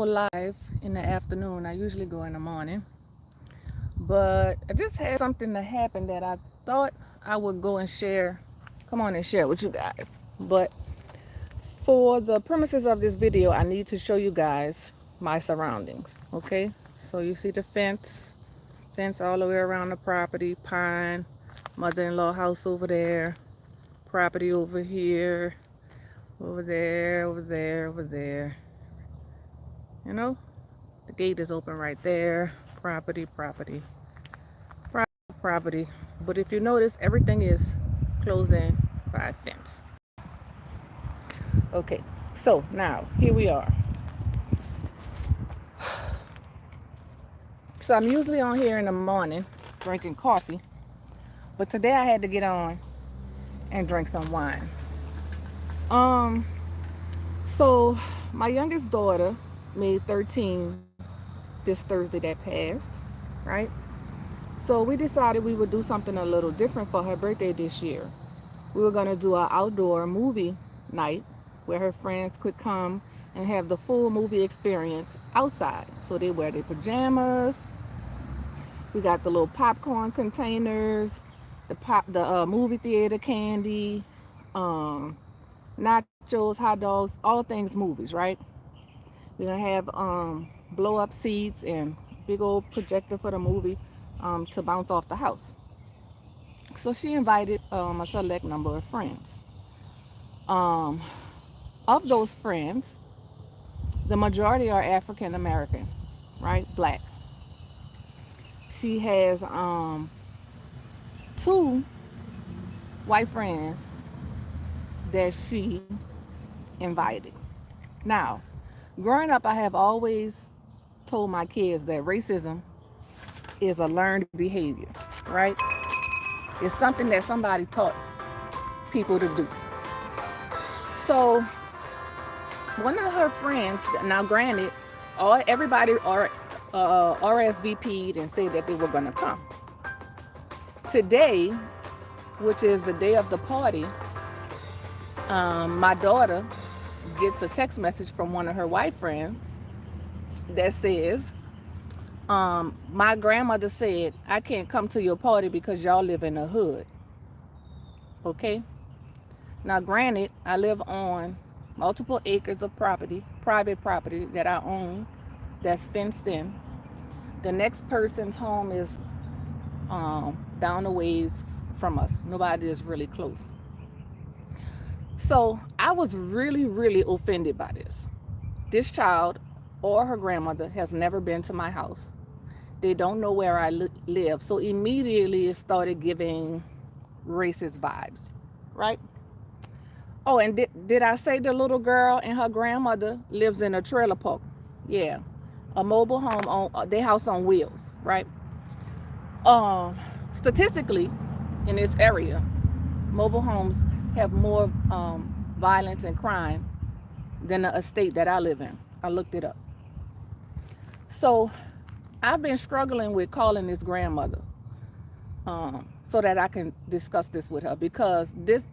live in the afternoon. I usually go in the morning, but I just had something to happen that I thought I would go and share. Come on and share with you guys. But for the premises of this video, I need to show you guys my surroundings. Okay, so you see the fence all the way around the property, pine, mother-in-law house over there, property over here, over there, over there, over there. You know, the gate is open right there. Property, property, property. But if you notice, everything is closed in by a fence. Okay, so now here we are. So I'm usually on here in the morning drinking coffee, but today I had to get on and drink some wine. Um, so my youngest daughter made 13 this Thursday that passed, right? So we decided we would do something a little different for her birthday this year. We were going to do an outdoor movie night where her friends could come and have the full movie experience outside. So they wear their pajamas. We got the little popcorn containers, the movie theater candy, nachos, hot dogs, all things movies, right? We're gonna have blow up seats and big old projector for the movie to bounce off the house. So she invited a select number of friends. Um, of those friends, the majority are African American, right? Black. She has two white friends that she invited. Now, growing up, I have always told my kids that racism is a learned behavior, right? It's something that somebody taught people to do. So one of her friends, now granted, everybody RSVP'd and said that they were going to come. Today, which is the day of the party, my daughter gets a text message from one of her white friends that says, my grandmother said, I can't come to your party because y'all live in the hood. Okay? Now, granted, I live on multiple acres of property, private property that I own, that's fenced in. The next person's home is down the ways from us. Nobody is really close. So I was really, really offended by this. This child or her grandmother has never been to my house. They don't know where I live. So immediately it started giving racist vibes, right? Oh, and did I say the little girl and her grandmother lives in a trailer park? Yeah, a mobile home on their house on wheels, right? Statistically, in this area, mobile homes have more violence and crime than the estate that I live in. I looked it up. So I've been struggling with calling this grandmother so that I can discuss this with her, because this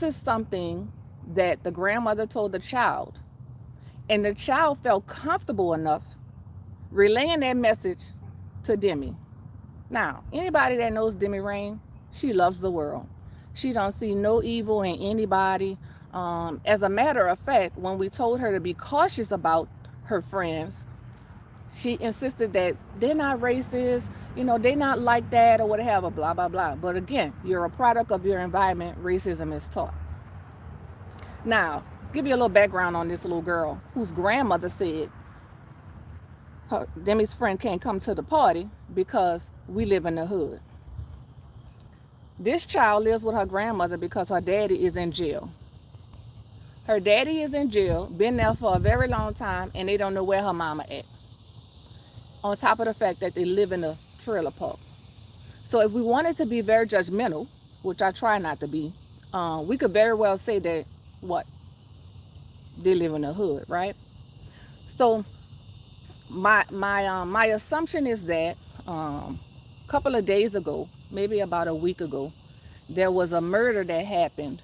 is something that the grandmother told the child, and the child felt comfortable enough relaying that message to Demi. Now, anybody that knows Demi Rain, she loves the world. She don't see no evil in anybody. As a matter of fact, when we told her to be cautious about her friends, she insisted that they're not racist, they're not like that or whatever, blah, blah, blah. But again, you're a product of your environment. Racism is taught. Now, give you a little background on this little girl whose grandmother said Demi's friend can't come to the party because we live in the hood. This child lives with her grandmother because her daddy is in jail. Her daddy is in jail, been there for a very long time, and they don't know where her mama at. On top of the fact that they live in a trailer park. So if we wanted to be very judgmental, which I try not to be, we could very well say that they live in the hood, right? So my assumption is that a couple of days ago, maybe about a week ago, there was a murder that happened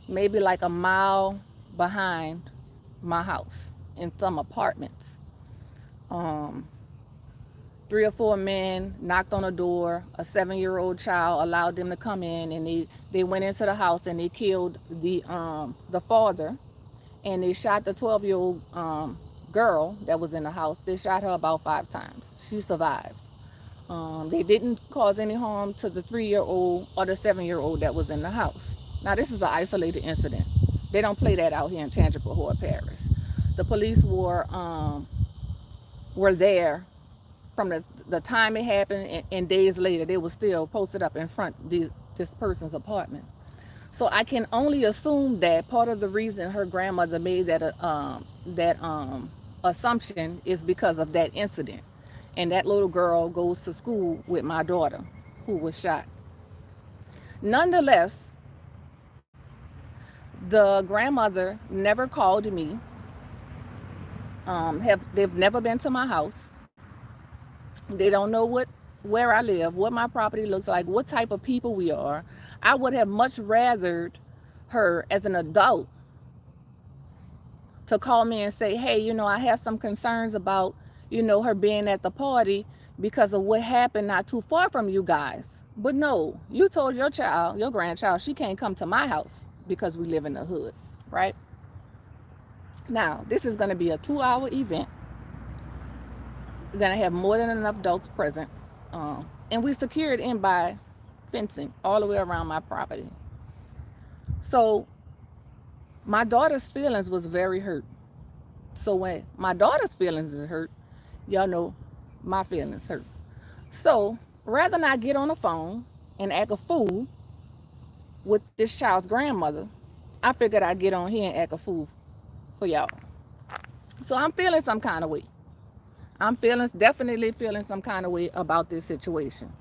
maybe like a mile behind my house in some apartments. Um, 3 or 4 men knocked on the door. A 7-year-old child allowed them to come in, and they went into the house and they killed the father, and they shot the 12-year-old girl that was in the house. They shot her about 5 times. She survived. They didn't cause any harm to the 3-year-old or the 7-year-old that was in the house. Now, this is an isolated incident. They don't play that out here in Tangipahoa Parish. The police were there from the time it happened, and days later they were still posted up in front of this person's apartment. So I can only assume that part of the reason her grandmother made that assumption is because of that incident. And that little girl goes to school with my daughter who was shot. Nonetheless, the grandmother never called me. They've never been to my house. They don't know where I live, what my property looks like, what type of people we are. I would have much rathered her as an adult to call me and say, hey, I have some concerns about, her being at the party because of what happened not too far from you guys. But no, you told your child, your grandchild, she can't come to my house because we live in the hood, right? Now, this is going to be a 2-hour event. We're going to have more than enough adults present. And we secured in by fencing all the way around my property. So my daughter's feelings was very hurt. So when my daughter's feelings is hurt, y'all know my feelings hurt. So rather than I get on the phone and act a fool with this child's grandmother, I figured I'd get on here and act a fool for y'all. So I'm feeling some kind of way. I'm definitely feeling some kind of way about this situation.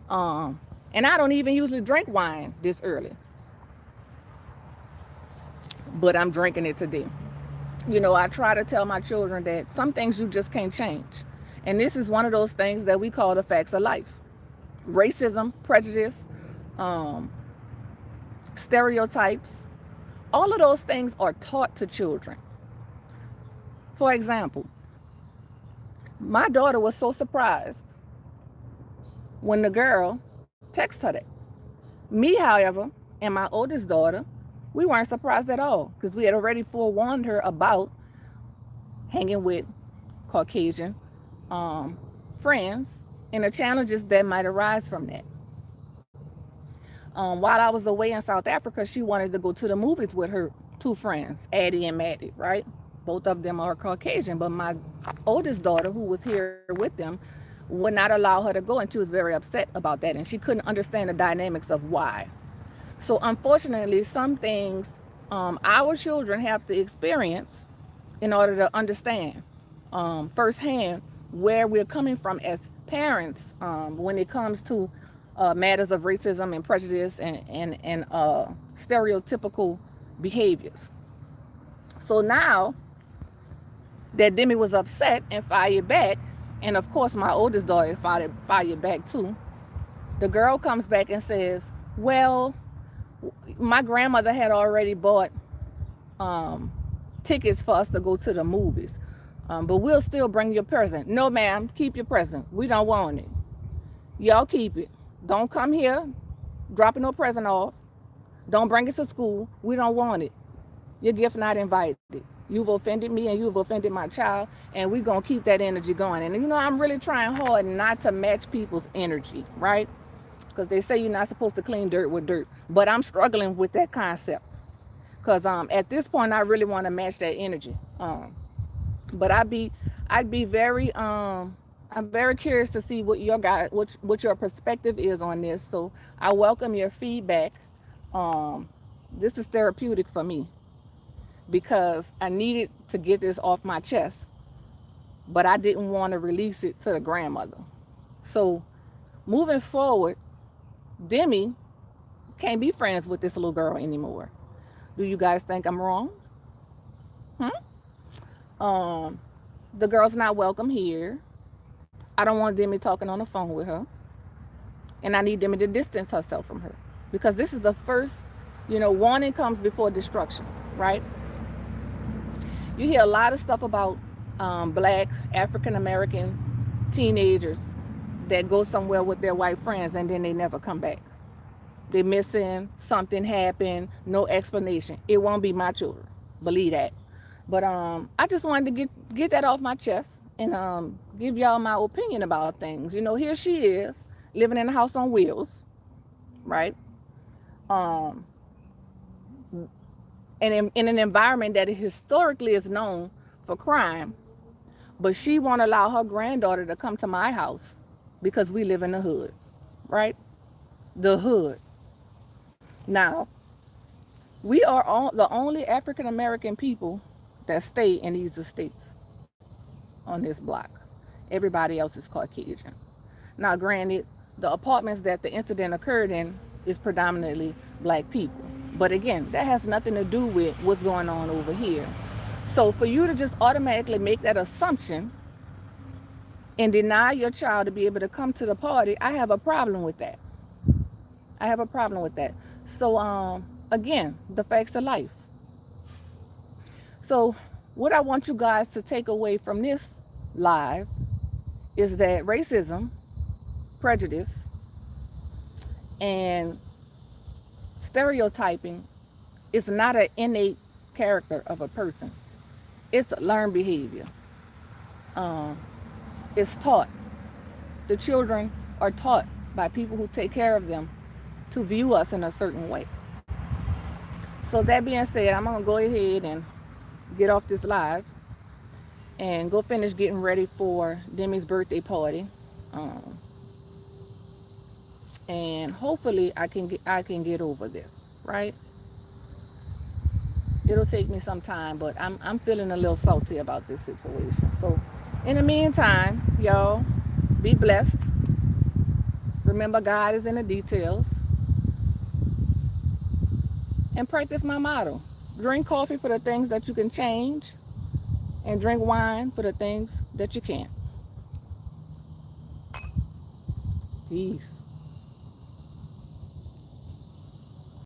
And I don't even usually drink wine this early, but I'm drinking it today. I try to tell my children that some things you just can't change. And this is one of those things that we call the facts of life. Racism, prejudice, stereotypes, all of those things are taught to children. For example, my daughter was so surprised when the girl texted her that. Me, however, and my oldest daughter, we weren't surprised at all because we had already forewarned her about hanging with Caucasian friends and the challenges that might arise from that. While I was away in South Africa, she wanted to go to the movies with her 2 friends, Addie and Maddie, right? Both of them are Caucasian, but my oldest daughter, who was here with them, would not allow her to go, and she was very upset about that, and she couldn't understand the dynamics of why. So unfortunately, some things our children have to experience in order to understand firsthand where we're coming from as parents when it comes to matters of racism and prejudice and stereotypical behaviors. So now that Demi was upset and fired back, and of course my oldest daughter fired back too, the girl comes back and says, well, my grandmother had already bought tickets for us to go to the movies, but we'll still bring your present. No, ma'am, keep your present. We don't want it. Y'all keep it. Don't come here dropping no present off. Don't bring it to school. We don't want it. Your gift not invited. You've offended me and you've offended my child, and we're going to keep that energy going. And I'm really trying hard not to match people's energy, right? Because they say you're not supposed to clean dirt with dirt. But I'm struggling with that concept. Because at this point, I really want to match that energy. But I'd be very, I'm very curious to see what what your perspective is on this. So I welcome your feedback. This is therapeutic for me, because I needed to get this off my chest, but I didn't want to release it to the grandmother. So moving forward, Demi can't be friends with this little girl anymore. Do you guys think I'm wrong? The girl's not welcome here. I don't want Demi talking on the phone with her. And I need Demi to distance herself from her. Because this is the first, warning comes before destruction, right? You hear a lot of stuff about black African American teenagers that go somewhere with their white friends and then they never come back. They missing, something happened, no explanation. It won't be my children, believe that. But I just wanted to get that off my chest and give y'all my opinion about things. You know, here she is living in a house on wheels, right? Um, and in an environment that historically is known for crime, but she won't allow her granddaughter to come to my house because we live in the hood, right? The hood. Now, we are all the only African American people that stay in these estates on this block. Everybody else is Caucasian. Now, granted, the apartments that the incident occurred in is predominantly black people. But again, that has nothing to do with what's going on over here. So for you to just automatically make that assumption and deny your child to be able to come to the party, I have a problem with that. I have a problem with that. So again, the facts of life. So what I want you guys to take away from this live is that racism, prejudice, and stereotyping is not an innate character of a person. It's a learned behavior. Um, it's taught. The children are taught by people who take care of them to view us in a certain way. So that being said, I'm gonna go ahead and get off this live and go finish getting ready for Demi's birthday party. Um, and hopefully I can get over this, right? It'll take me some time, but I'm feeling a little salty about this situation. So in the meantime, y'all, be blessed. Remember, God is in the details. And practice my motto. Drink coffee for the things that you can change, and drink wine for the things that you can't. Peace.